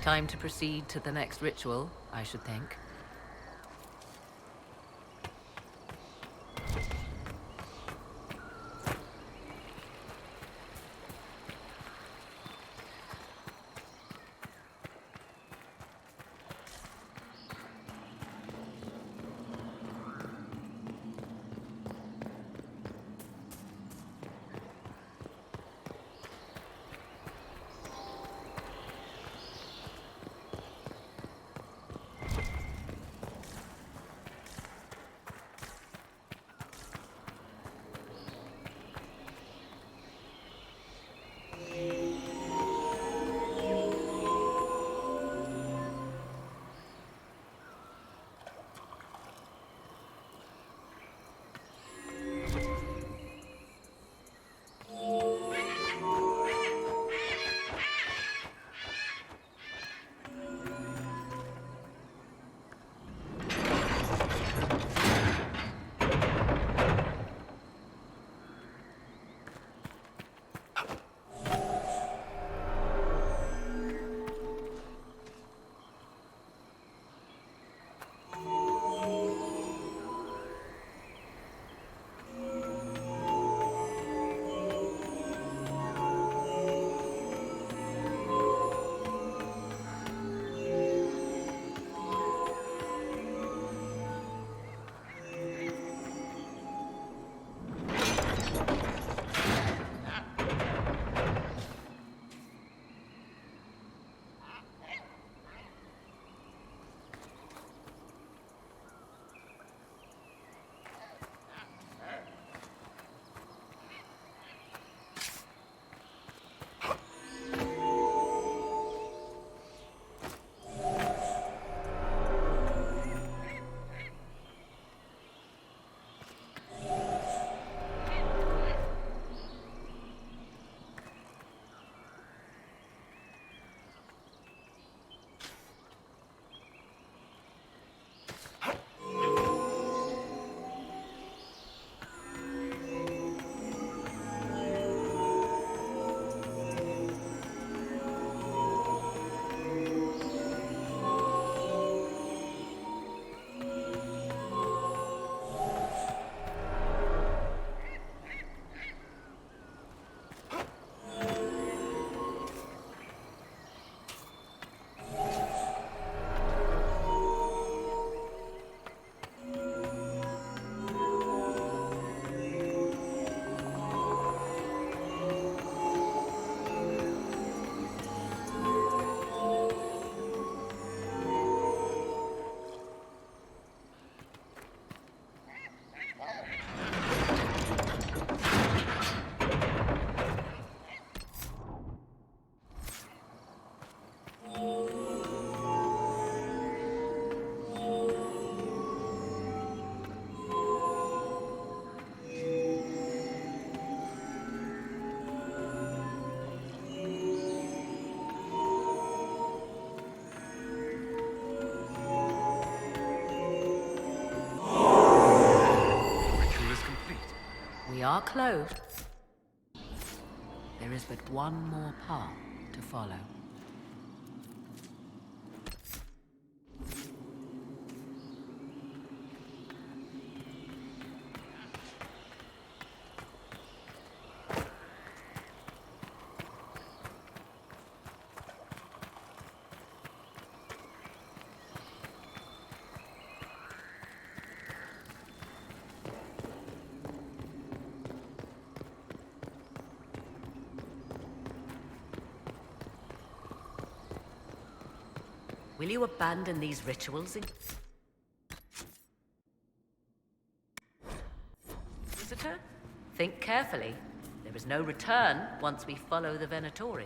Time to proceed to the next ritual, I should think. We are close. There is but one more path to follow. Will you abandon these rituals? Visitor, think carefully. There is no return once we follow the Venatori.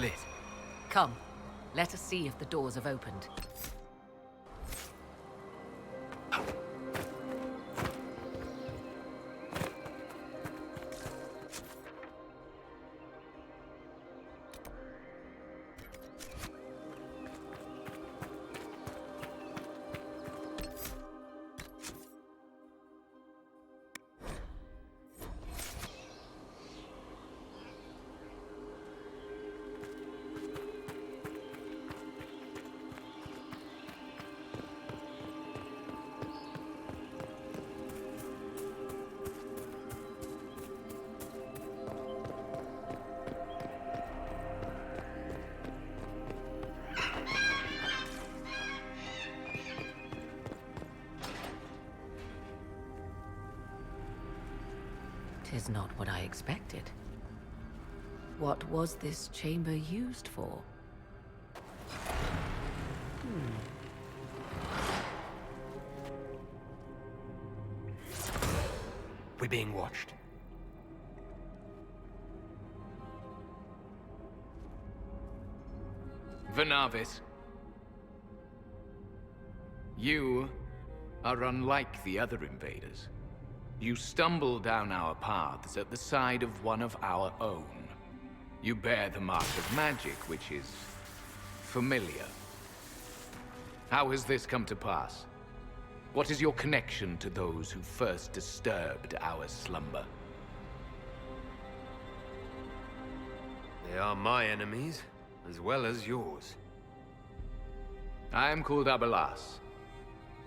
lit. Come, let us see if the doors have opened. 'Tis not what I expected. What was this chamber used for? We're being watched. Venavis. You are unlike the other invaders. You stumble down our paths at the side of one of our own. You bear the mark of magic, which is familiar. How has this come to pass? What is your connection to those who first disturbed our slumber? They are my enemies, as well as yours. I am called Abelas.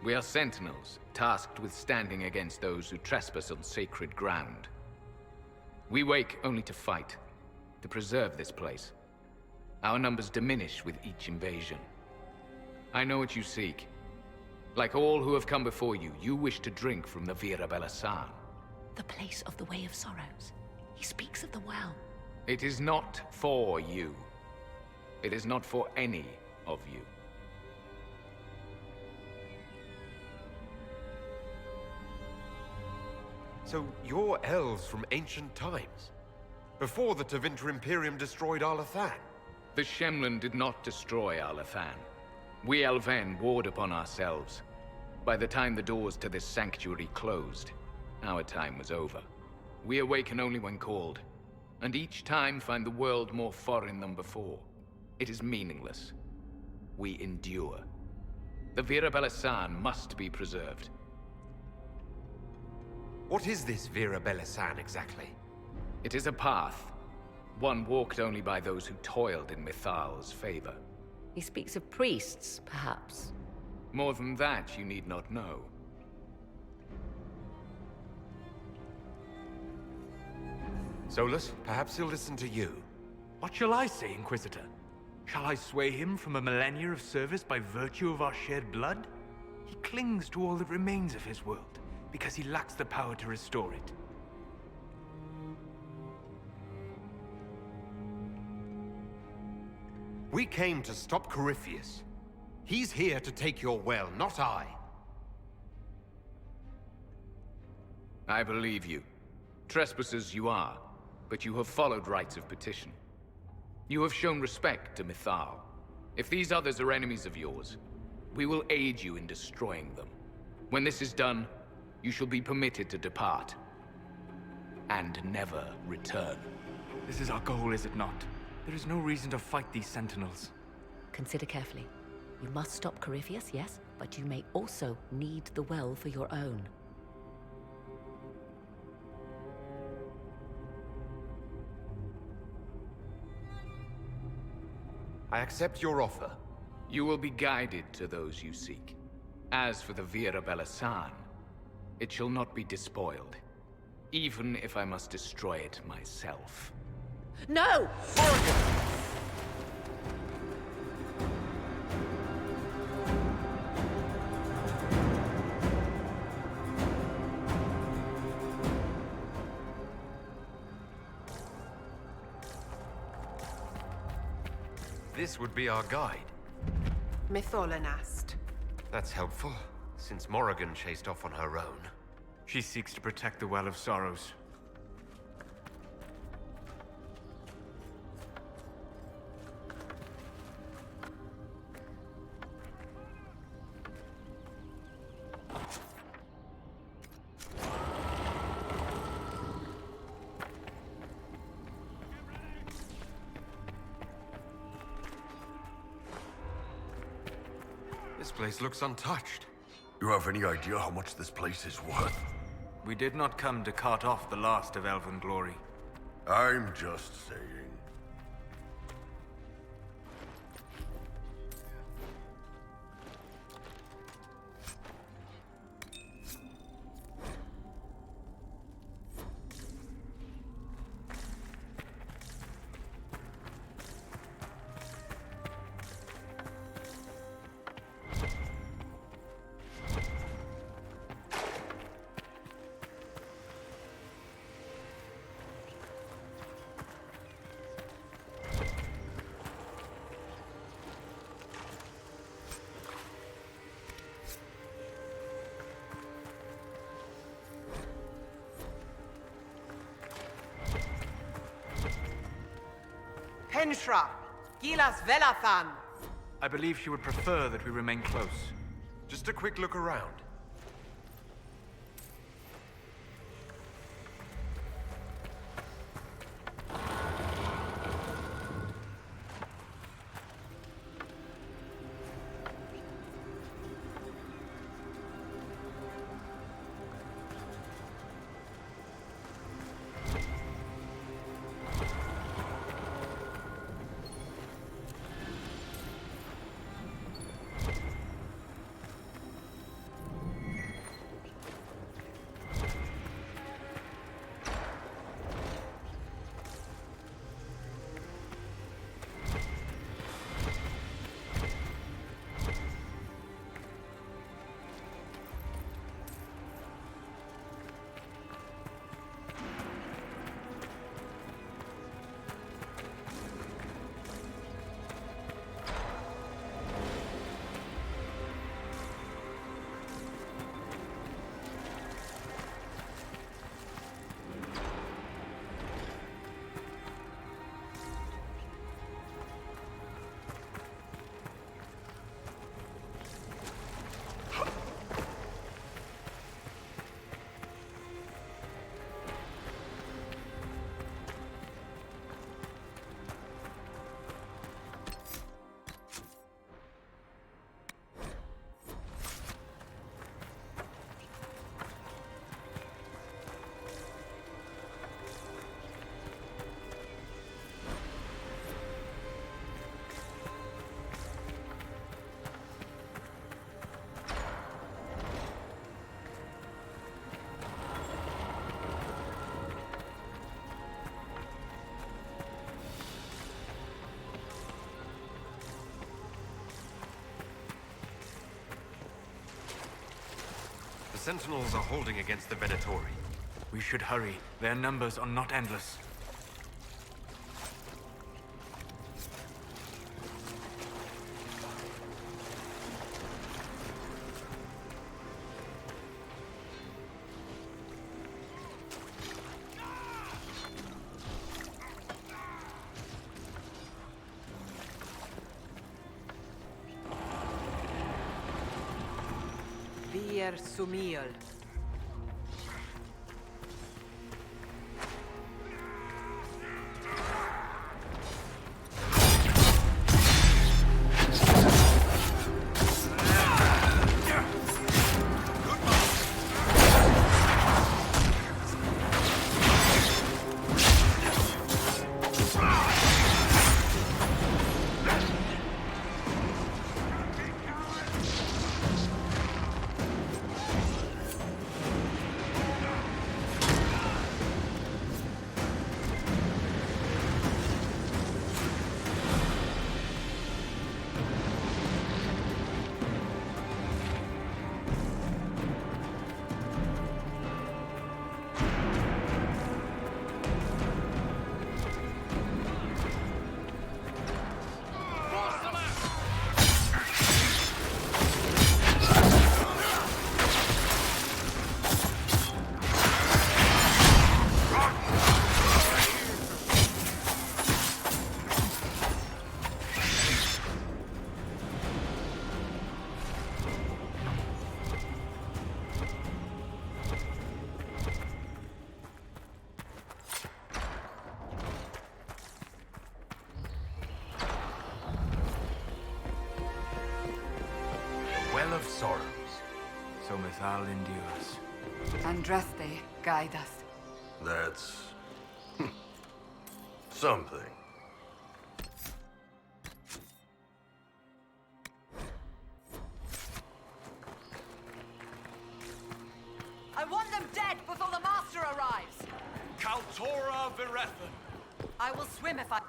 We are sentinels, tasked with standing against those who trespass on sacred ground. We wake only to fight, to preserve this place. Our numbers diminish with each invasion. I know what you seek. Like all who have come before you, you wish to drink from the Vira Belasan. The place of the Way of Sorrows. He speaks of the well. It is not for you. It is not for any of you. So you're elves from ancient times? Before the Tevinter Imperium destroyed Arlathan? The Shemlin did not destroy Arlathan. We Elven warred upon ourselves. By the time the doors to this sanctuary closed, our time was over. We awaken only when called, and each time find the world more foreign than before. It is meaningless. We endure. The Vira Belasan must be preserved. What is this Vira Belasan exactly? It is a path, one walked only by those who toiled in Mithal's favor. He speaks of priests, perhaps. More than that, you need not know. Solus, perhaps he'll listen to you. What shall I say, Inquisitor? Shall I sway him from a millennia of service by virtue of our shared blood? He clings to all that remains of his world, because he lacks the power to restore it. We came to stop Corypheus. He's here to take your well, not I. I believe you. Trespassers you are, but you have followed rites of petition. You have shown respect to Mithal. If these others are enemies of yours, we will aid you in destroying them. When this is done, you shall be permitted to depart. And never return. This is our goal, is it not? There is no reason to fight these sentinels. Consider carefully. You must stop Corypheus, yes, but you may also need the well for your own. I accept your offer. You will be guided to those you seek. As for the Vira Belasan, it shall not be despoiled, even if I must destroy it myself. No! This would be our guide. Mytholanast. That's helpful, since Morrigan chased off on her own. She seeks to protect the Well of Sorrows. This place looks untouched. You have any idea how much this place is worth? We did not come to cut off the last of elven glory. I'm just saying. Penshra, Gilas Velathan. I believe she would prefer that we remain close. Just a quick look around. The Sentinels are holding against the Venatori. We should hurry. Their numbers are not endless. Vir Sumiel. Comethal endures. Andraste, guide us. That's... something. I want them dead before the Master arrives! Kaltora Virethan. I will swim if I...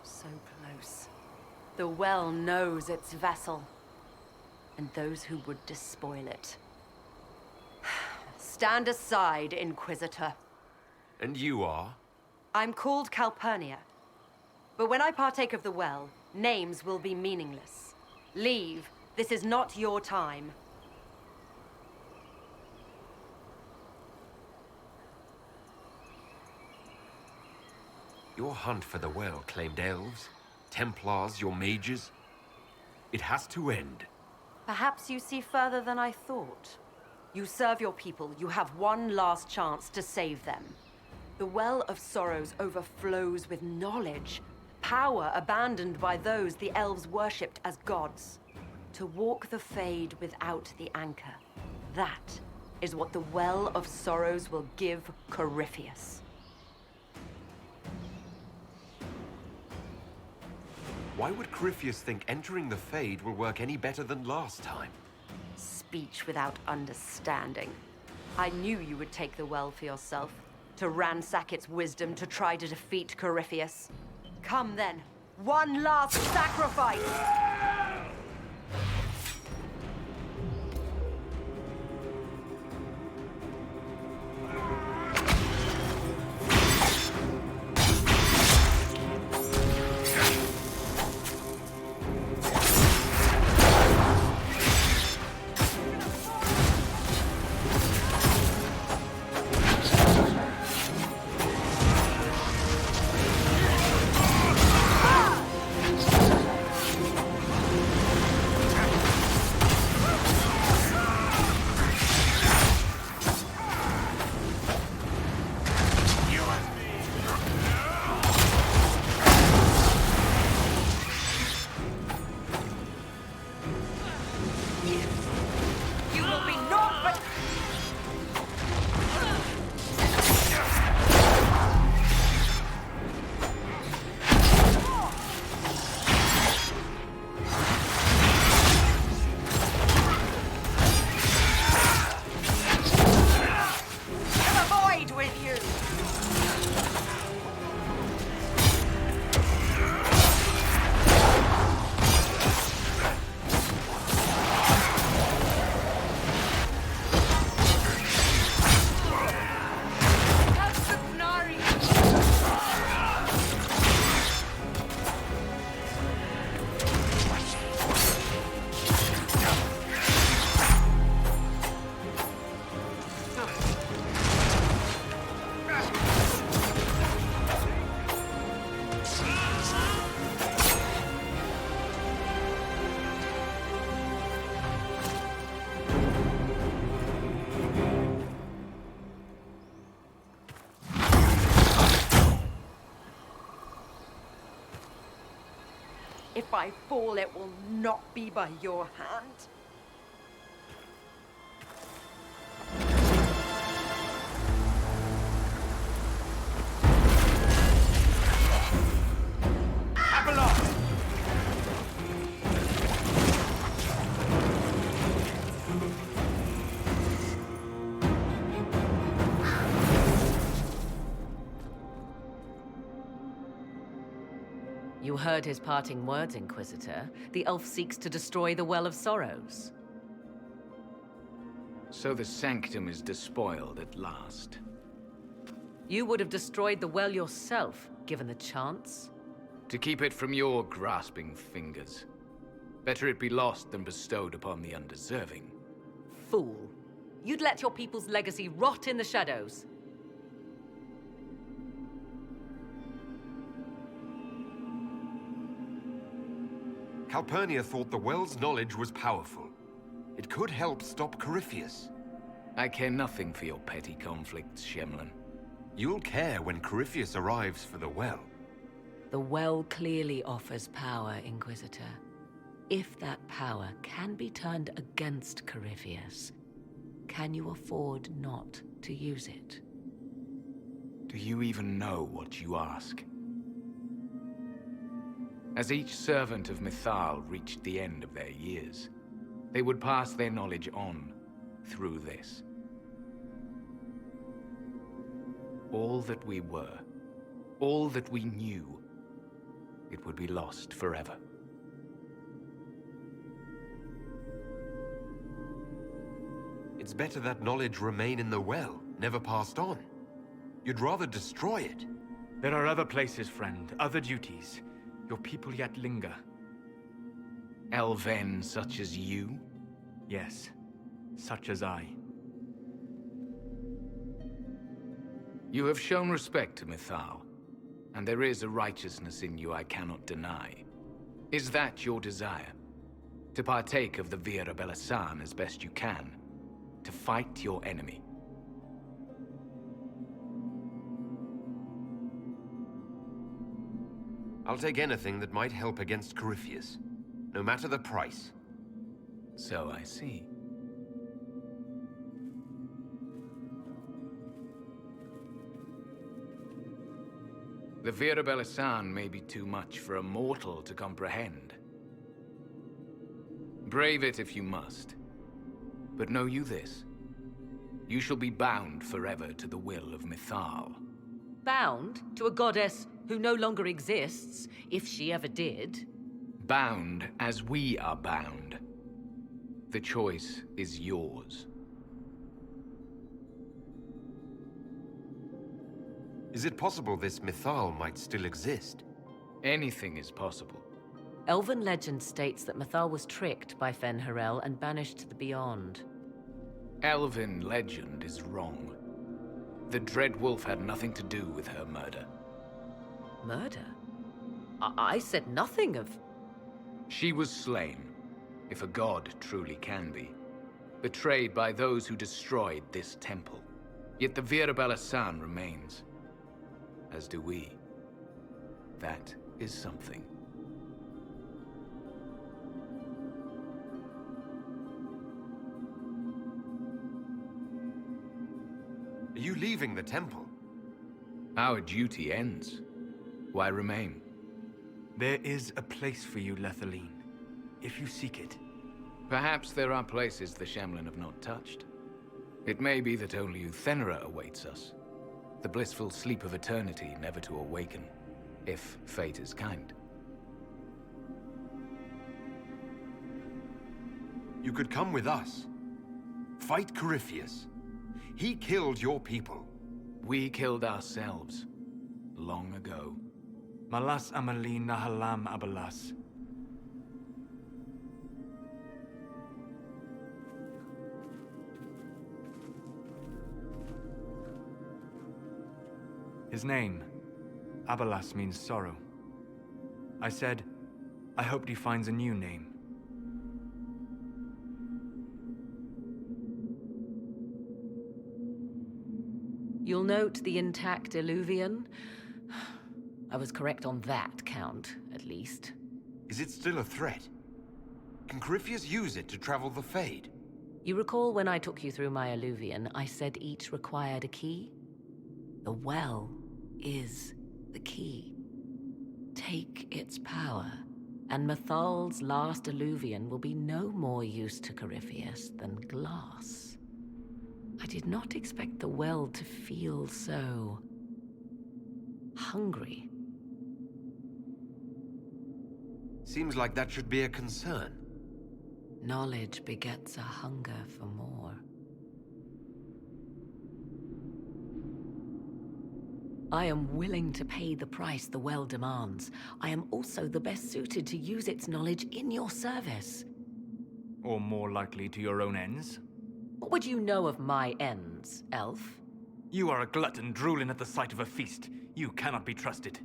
So close. The well knows its vessel, and those who would despoil it. Stand aside, Inquisitor. And you are? I'm called Calpurnia. But when I partake of the well, names will be meaningless. Leave. This is not your time. Your hunt for the well claimed elves, Templars, your mages. It has to end. Perhaps you see further than I thought. You serve your people. You have one last chance to save them. The Well of Sorrows overflows with knowledge, power abandoned by those the elves worshipped as gods. To walk the Fade without the anchor. That is what the Well of Sorrows will give Corypheus. Why would Corypheus think entering the Fade will work any better than last time? Speech without understanding. I knew you would take the well for yourself, to ransack its wisdom, to try to defeat Corypheus. Come then, one last sacrifice! If I fall, it will not be by your hand. You heard his parting words, Inquisitor. The elf seeks to destroy the Well of Sorrows. So the Sanctum is despoiled at last. You would have destroyed the well yourself, given the chance. To keep it from your grasping fingers. Better it be lost than bestowed upon the undeserving. Fool. You'd let your people's legacy rot in the shadows. Calpurnia thought the well's knowledge was powerful. It could help stop Corypheus. I care nothing for your petty conflicts, Shemlin. You'll care when Corypheus arrives for the well. The well clearly offers power, Inquisitor. If that power can be turned against Corypheus, can you afford not to use it? Do you even know what you ask? As each servant of Mythal reached the end of their years, they would pass their knowledge on through this. All that we were, all that we knew, it would be lost forever. It's better that knowledge remain in the well, never passed on. You'd rather destroy it. There are other places, friend, other duties. Your people yet linger. Elven such as you? Yes, such as I. You have shown respect to Mythal, and there is a righteousness in you I cannot deny. Is that your desire? To partake of the Vira Belasan as best you can? To fight your enemy? I'll take anything that might help against Corypheus, no matter the price. So I see. The Vira Belasan may be too much for a mortal to comprehend. Brave it if you must. But know you this. You shall be bound forever to the will of Mythal. Bound to a goddess who no longer exists, if she ever did. Bound as we are bound. The choice is yours. Is it possible this Mythal might still exist? Anything is possible. Elven legend states that Mythal was tricked by Fen-Harel and banished to the Beyond. Elven legend is wrong. The Dread Wolf had nothing to do with her murder. Murder? I said nothing of... She was slain, if a god truly can be. Betrayed by those who destroyed this temple. Yet the Vira Belasan remains. As do we. That is something. Are you leaving the temple? Our duty ends. Why remain? There is a place for you, Lethaline, if you seek it. Perhaps there are places the Shemlin have not touched. It may be that only Uthenera awaits us. The blissful sleep of eternity never to awaken, if fate is kind. You could come with us. Fight Corypheus. He killed your people. We killed ourselves. Long ago. Malas Amalin Nahalam Abalas. His name, Abalas, means sorrow. I said, I hoped he finds a new name. You'll note the intact Illuvian. I was correct on that count, at least. Is it still a threat? Can Corypheus use it to travel the Fade? You recall when I took you through my Illuvian, I said each required a key? The well is the key. Take its power, and Mythal's last Illuvian will be no more use to Corypheus than glass. I did not expect the well to feel so... hungry. Seems like that should be a concern. Knowledge begets a hunger for more. I am willing to pay the price the well demands. I am also the best suited to use its knowledge in your service. Or more likely to your own ends? What would you know of my ends, elf? You are a glutton drooling at the sight of a feast. You cannot be trusted.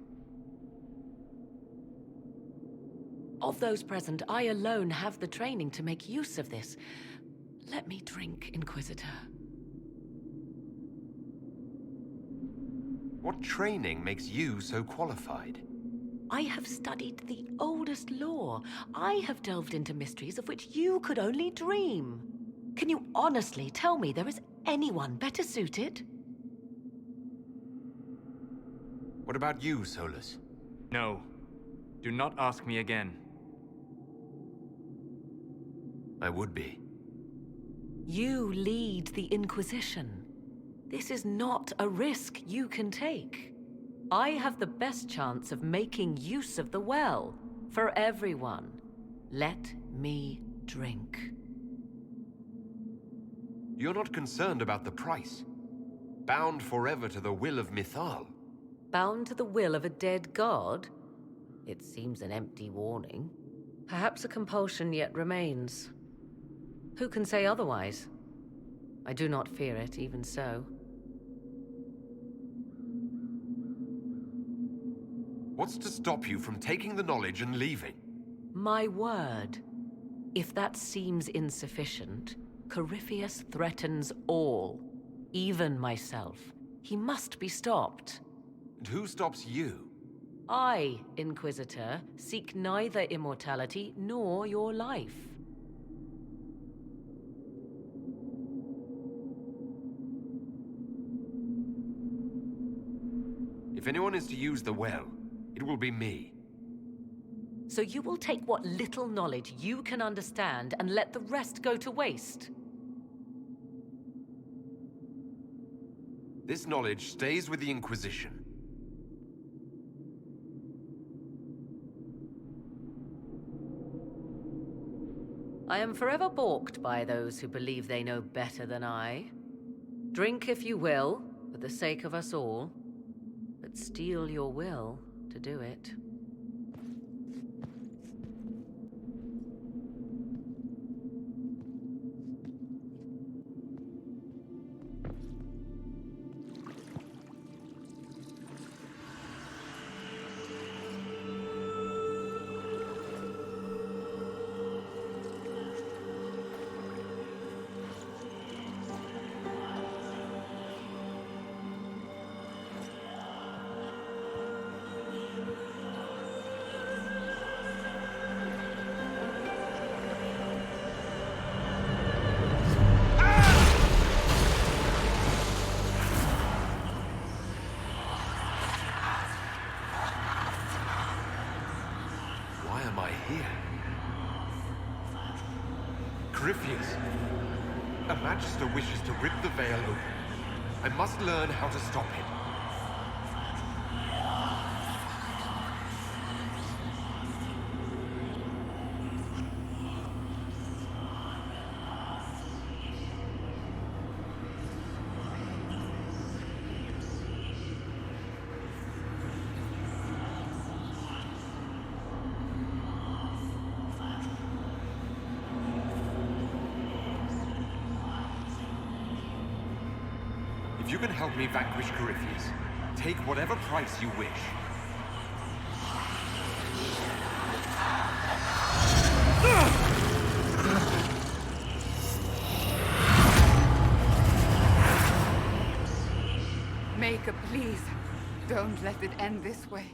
Of those present, I alone have the training to make use of this. Let me drink, Inquisitor. What training makes you so qualified? I have studied the oldest lore. I have delved into mysteries of which you could only dream. Can you honestly tell me there is anyone better suited? What about you, Solus? No. Do not ask me again. I would be. You lead the Inquisition. This is not a risk you can take. I have the best chance of making use of the well for everyone. Let me drink. You're not concerned about the price. Bound forever to the will of Mythal. Bound to the will of a dead god? It seems an empty warning. Perhaps a compulsion yet remains. Who can say otherwise? I do not fear it, even so. What's to stop you from taking the knowledge and leaving? My word. If that seems insufficient, Corypheus threatens all, even myself. He must be stopped. And who stops you? I, Inquisitor, seek neither immortality nor your life. If anyone is to use the well, it will be me. So you will take what little knowledge you can understand and let the rest go to waste? This knowledge stays with the Inquisition. I am forever balked by those who believe they know better than I. Drink if you will, for the sake of us all, but steel your will to do it. Why am I here? Corypheus! A Magister wishes to rip the veil open. I must learn how to stop him. If you can help me vanquish Corypheus, take whatever price you wish. Maker, please. Don't let it end this way.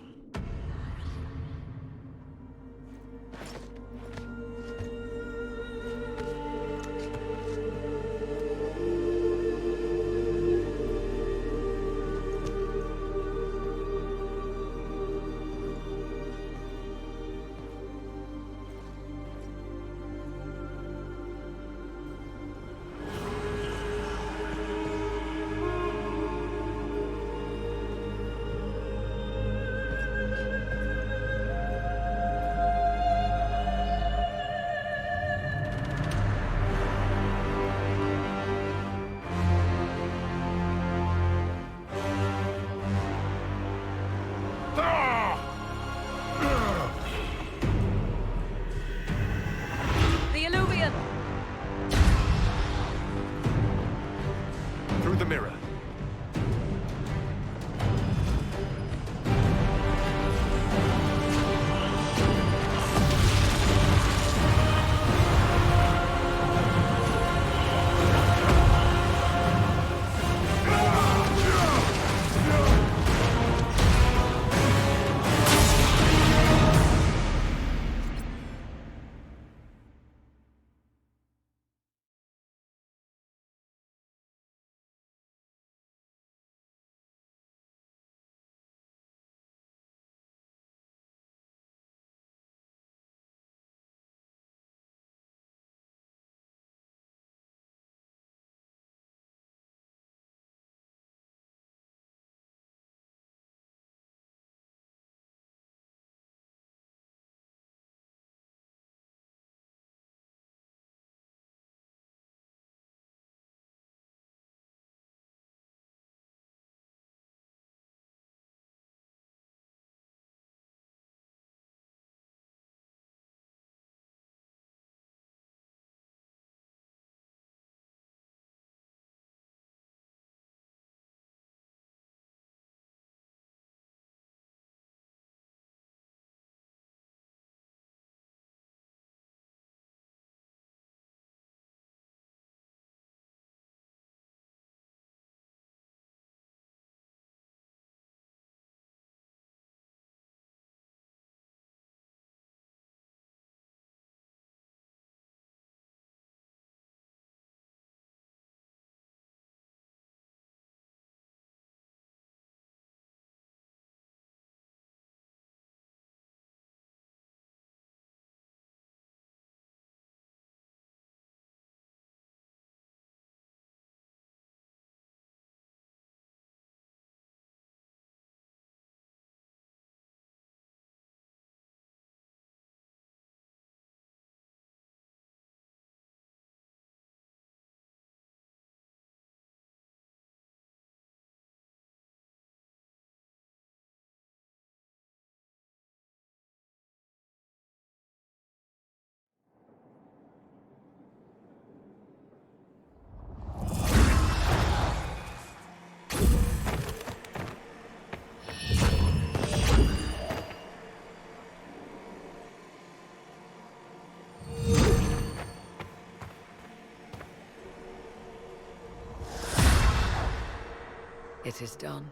It is done.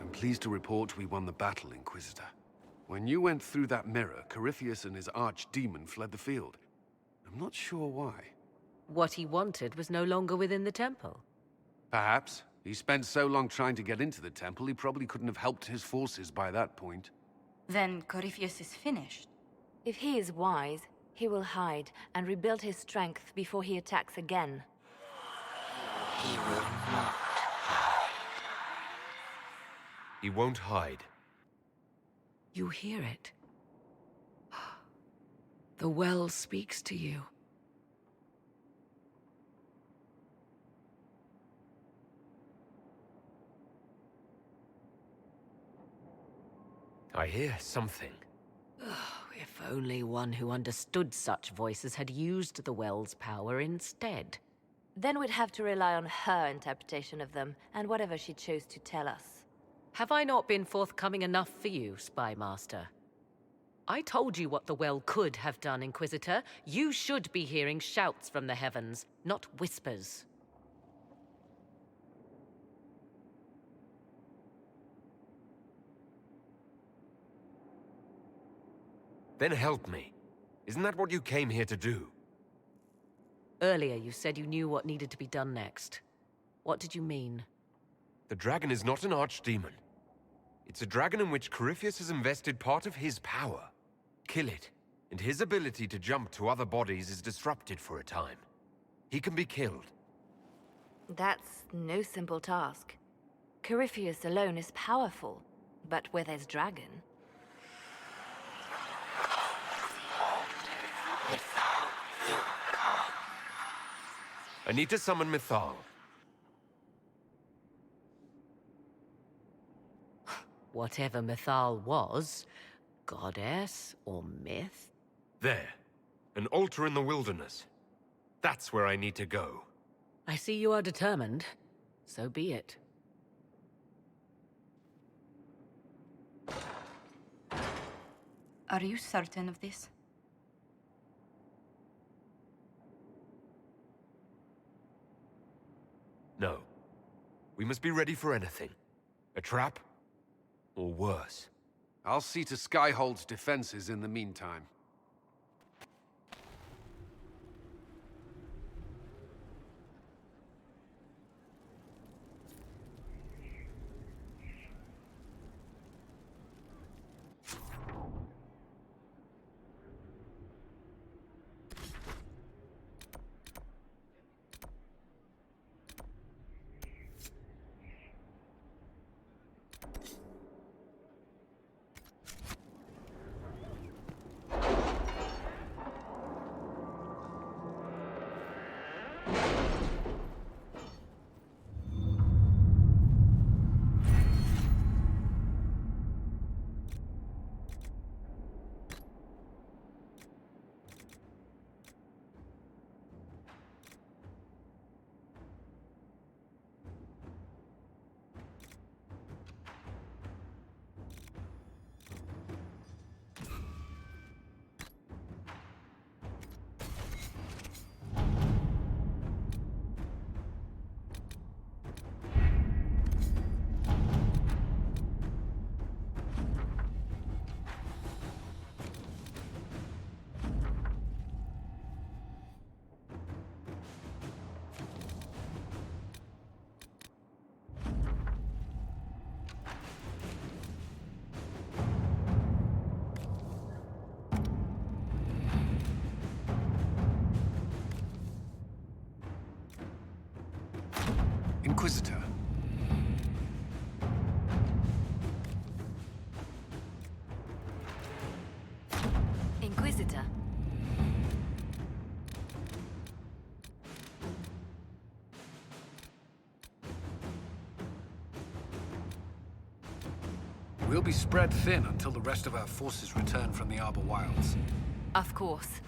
I'm pleased to report we won the battle, Inquisitor. When you went through that mirror, Corypheus and his archdemon fled the field. I'm not sure why. What he wanted was no longer within the temple. Perhaps. He spent so long trying to get into the temple, he probably couldn't have helped his forces by that point. Then Corypheus is finished. If he is wise, he will hide and rebuild his strength before he attacks again. He will not. He won't hide. You hear it. The well speaks to you. I hear something. If only one who understood such voices had used the well's power instead. Then we'd have to rely on her interpretation of them, and whatever she chose to tell us. Have I not been forthcoming enough for you, Spy Master? I told you what the well could have done, Inquisitor. You should be hearing shouts from the heavens, not whispers. Then help me. Isn't that what you came here to do? Earlier you said you knew what needed to be done next. What did you mean? The dragon is not an archdemon. It's a dragon in which Corypheus has invested part of his power. Kill it, and his ability to jump to other bodies is disrupted for a time. He can be killed. That's no simple task. Corypheus alone is powerful, but where there's dragon... I need to summon Mythal. Whatever Mythal was, goddess or myth? There. An altar in the wilderness. That's where I need to go. I see you are determined. So be it. Are you certain of this? No. We must be ready for anything. A trap, or worse. I'll see to Skyhold's defenses in the meantime. Inquisitor. Inquisitor. We'll be spread thin until the rest of our forces return from the Arbor Wilds. Of course.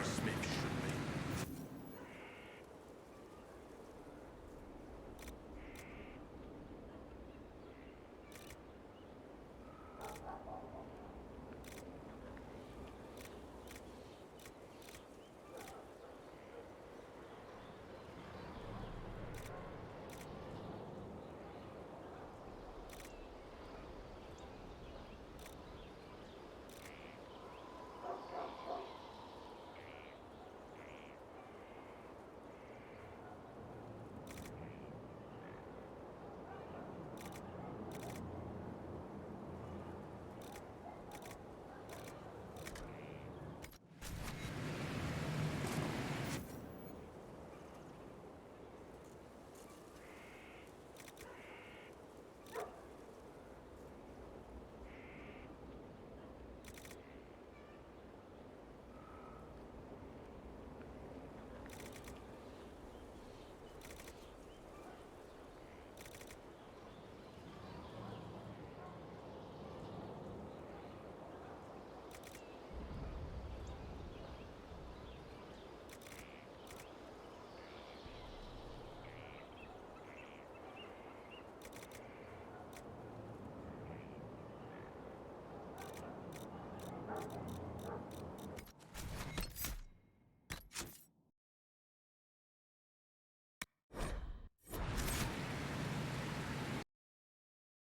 Smith